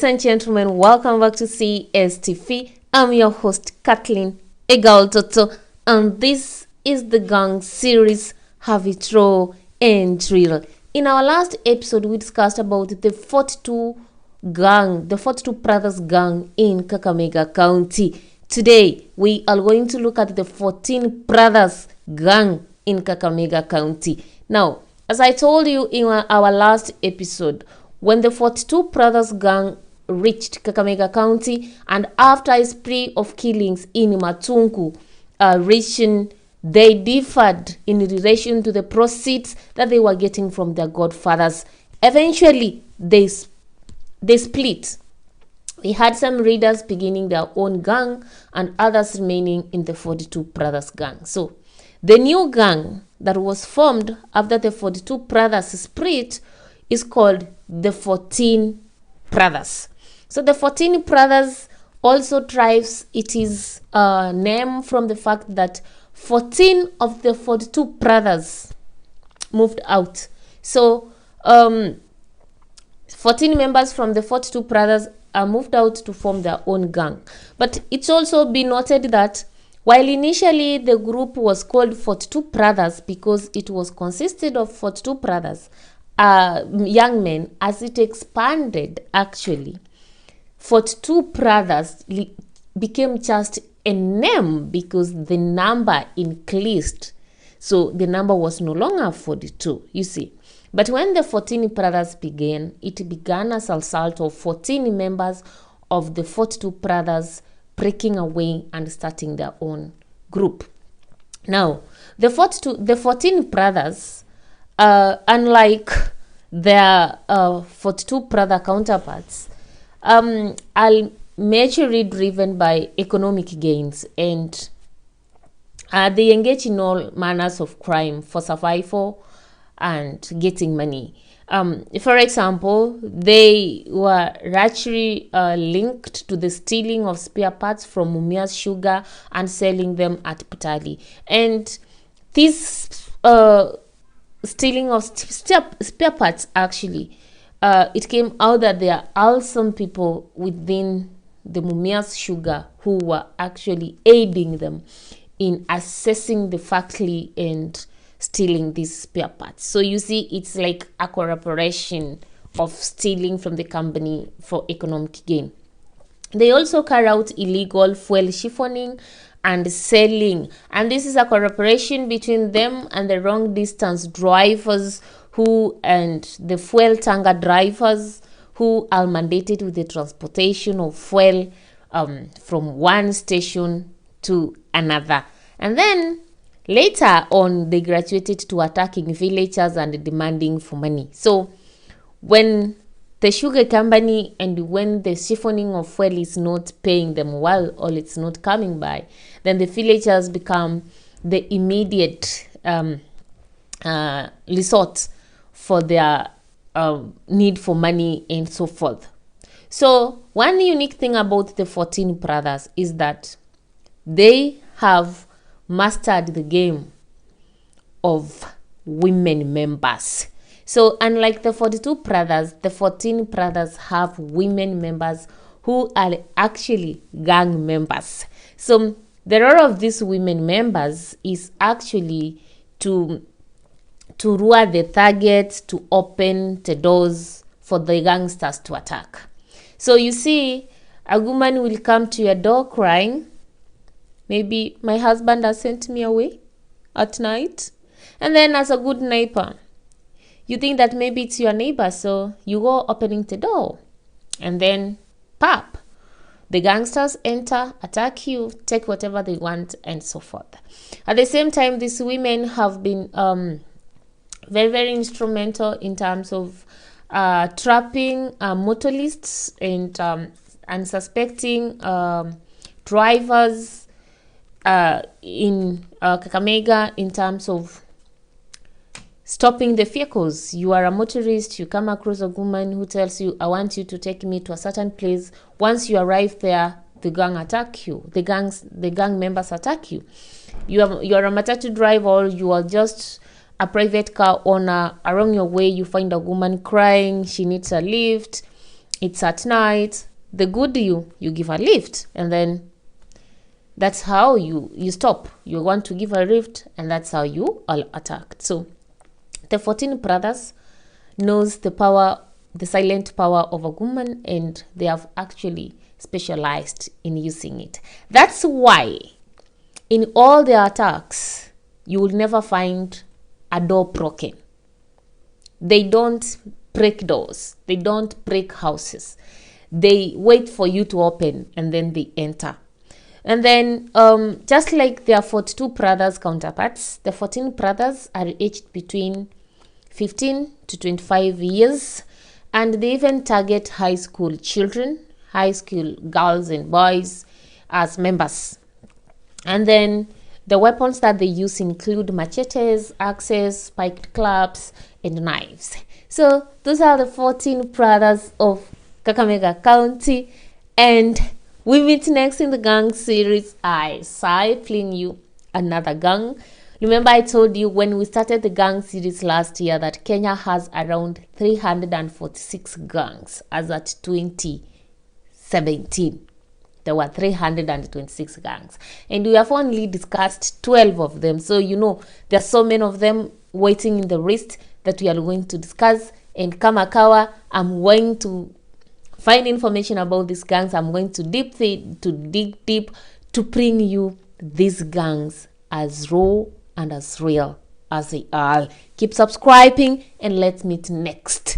and gentlemen, welcome back to CSTV. I'm your host, Kathleen Egaltoto, and this is the gang series, Have It Raw and Drill. In our last episode, we discussed about the 42 brothers gang in Kakamega County. Today, we are going to look at the 14 brothers gang in Kakamega County. Now, as I told you in our last episode, when the 42 brothers gang reached Kakamega County and after a spree of killings in Matunku region, they differed in relation to the proceeds that they were getting from their godfathers. Eventually, they split. We had some readers beginning their own gang and others remaining in the 42 brothers gang. So, the new gang that was formed after the 42 brothers split is called the 14 brothers. So the 14 brothers also derives its name from the fact that 14 of the 42 brothers moved out. So 14 members from the 42 brothers are moved out to form their own gang. But it's also been noted that while initially the group was called 42 brothers because it was consisted of 42 brothers, young men, as it expanded, actually 42 brothers became just a name because the number increased. So the number was no longer 42, you see. But when the 14 brothers began, it began as a result of 14 members of the 42 brothers breaking away and starting their own group. Now, the 14 brothers, unlike their 42 brother counterparts, are majorly driven by economic gains, and they engage in all manners of crime for survival and getting money. For example, they were actually linked to the stealing of spare parts from Mumia's sugar and selling them at Putali. And this stealing of spare parts, actually, it came out that there are some people within the Mumia's sugar who were actually aiding them in accessing the factory and stealing these spare parts. So you see, it's like a cooperation of stealing from the company for economic gain. They also carry out illegal fuel chiffoning and selling, and this is a cooperation between them and the long distance drivers and the fuel tanker drivers who are mandated with the transportation of fuel from one station to another. And then later on, they graduated to attacking villagers and demanding for money. So when the sugar company and when the chiffoning of fuel is not paying them well or it's not coming by, then the villagers become the immediate resort for their need for money and so forth. So one unique thing about the 14 brothers is that they have mastered the game of women members. So unlike the 42 brothers, the 14 brothers have women members who are actually gang members. So the role of these women members is actually to lure the targets, to open the doors for the gangsters to attack. So you see, a woman will come to your door crying, maybe my husband has sent me away at night. And then as a good neighbor, you think that maybe it's your neighbor, so you go opening the door. And then, pop, the gangsters enter, attack you, take whatever they want, and so forth. At the same time, these women have been very, very instrumental in terms of trapping motorists and unsuspecting drivers in Kakamega in terms of stopping the vehicles. You are a motorist, you come across a woman who tells you, I want you to take me to a certain place. Once you arrive there, the gang attack you. The gang members attack you. You are a matatu driver, or you are just a private car owner. Along your way, you find a woman crying, she needs a lift. It's at night. The good you give a lift, and then that's how you stop. You want to give a lift, and that's how you all attacked. So the 14 brothers knows the silent power of a woman, and they have actually specialized in using it. That's why in all their attacks, you will never find a door broken. They don't break doors. They don't break houses. They wait for you to open, and then they enter. And then, just like their 42 brothers counterparts, the 14 brothers are aged between 15 to 25 years, and they even target high school children, high school girls and boys as members. And then the weapons that they use include machetes, axes, spiked clubs, and knives. So those are the 14 brothers of Kakamega County, and we meet next in the gang series. I cycling you another gang. Remember, I told you when we started the gang series last year that Kenya has around 346 gangs as at 2017. There were 326 gangs, and we have only discussed 12 of them. So there are so many of them waiting in the list that we are going to discuss. And Kamakawa, I'm going to find information about these gangs. I'm going to dig deep to bring you these gangs as raw and as real as they are. Keep subscribing, and let's meet next